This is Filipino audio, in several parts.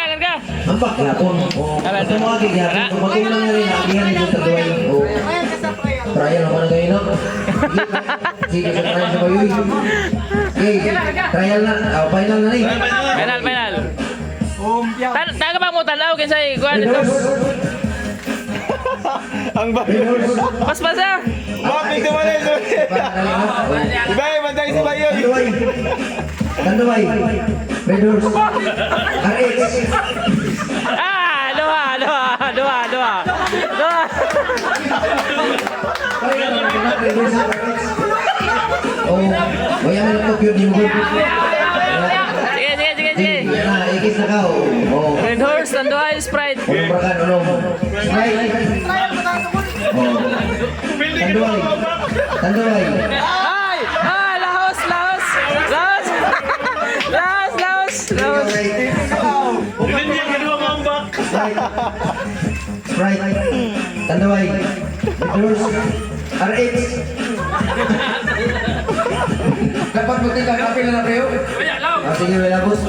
larga. Ampak yapon. Ito mga gigyapon. Kumagulang na rin. Nakihan ito sa duway. Trial naman kayo na. Sige, sa trial sa kayo. Okay, trial na. Final na rin. Final. Taga ba mo tanaw kinsay kuan ito? Ang bayo. Pas ah. Mapig naman ito. Iba, matay si Bayo. Tanduay. Redors. RH. Dua. Oh, wala na ito yun yung group. Sige. Nah, ikis na ka. Oh. Red Horse, Tanduay, Sprite. Ulong brakan, ulong. Sprite. Oh. Tanduay. Ay, lahos. Sprite. Tanduay. Redors. RH. Dapat mo tinggal kape na kayo? Sige, wala boss.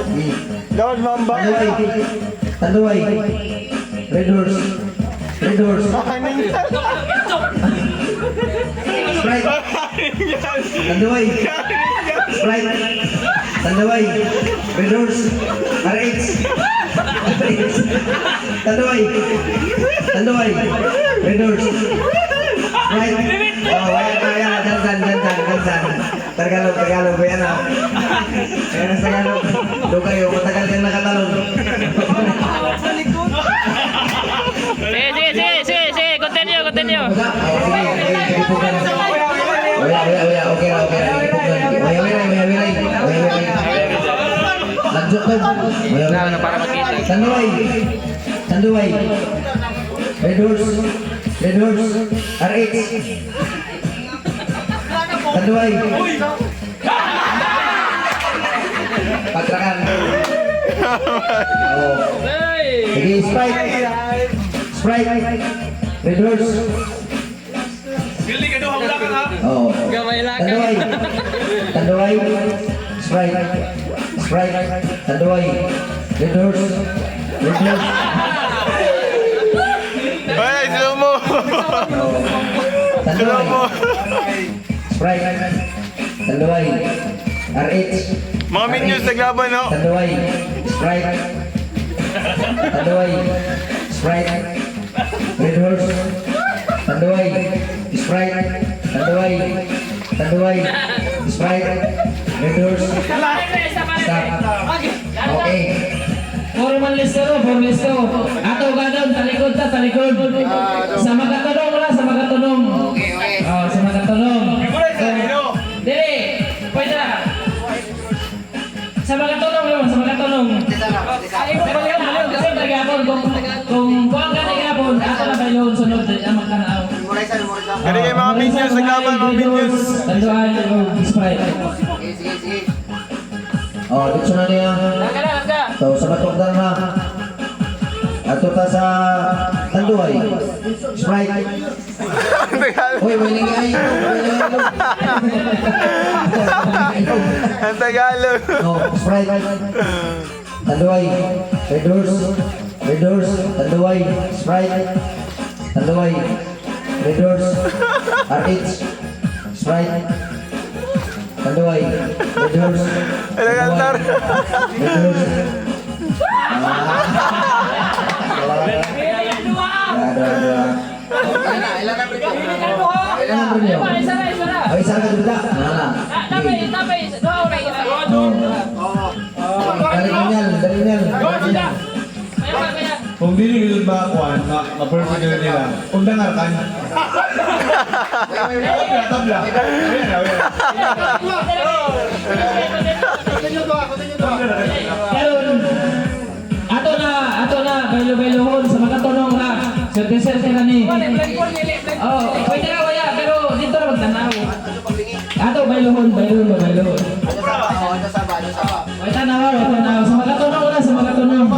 Dapat mambak. Tanduay. Redors. Sprite. Tanduay. Sprite. Tanduay. Redors. RH. Tanduay. Redors. Sprite. Oh, wala. Dansan. Tagalog. Yan ah. Yan ang Tagalog. Doon kayo, matagal kang nakatalog. Sige, continue. Sige. Okay. Langsung kan? Para makita. Tanduay. Redors. RH. Tanduay. Patrakan. Oh. Sige, Sprite. Redors. Oh. Tanduay. Sprite. Tanduay. Redors. Ay, slow mo. Tanduay. Sprite. Tanduay. RH. Mga minions naglaban, no? Tanduay. Sprite. Red Horse. Tanduay. Sprite. Red Horse. Stop. Okay. Formal listo. Ato gadon, talikod. Sa magatunong wala, sa magatunong. Okay. Oh, sa magatunong. Dili, pwede na. Sa magatunong. Ay, baliw. Kasi tagapon, kung buwang ka tagapon, ato na ba yun sunod, ang magkanaaw. Kaya kayo mga minions naglaban, mga minions. Tanduan, Sprite. Sige. Oh, dito na niya. Larga. So, sa matugdan na. Ato ta sa Tanduay. Sprite. Uy, may lingay. Ang Tagalog. Oh, Sprite. Tanduay. Redors. Tanduay. Sprite. Tanduay. Redors. RH. Sprite. Tanduay. Redors. Elegantar. Ay, isa ka dula. Dali. Kung dili yun ba kuan, ma-perfect na nila. Kung dangarkan. Tabla. Karon, ato na, belo-belohon sa magatunong ra. Serte na ni. Oh, pwede na wala, pero dito na magtanaw. Ato, belohon. Wait, tanaw. Sa magatunong ra, sa magatunong.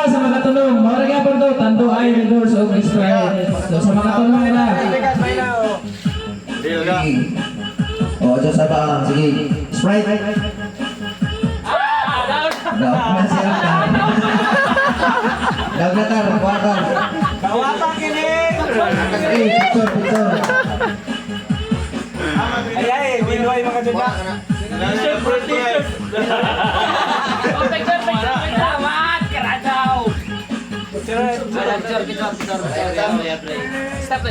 Sa magatunong. Mawaragya po ito, Tanduay, Redors, o Sprite. So, sa magatunong ra. dyan sa baka. Sige. Sprite. Daw na siya. Daw na tar. Kuwakan. Kawatan kinig! Picture. Ay, binuhay mga dyan na. T-shirt, bro, t-shirt. Oh, picture. Salamat, karadaw. Picture. Stop.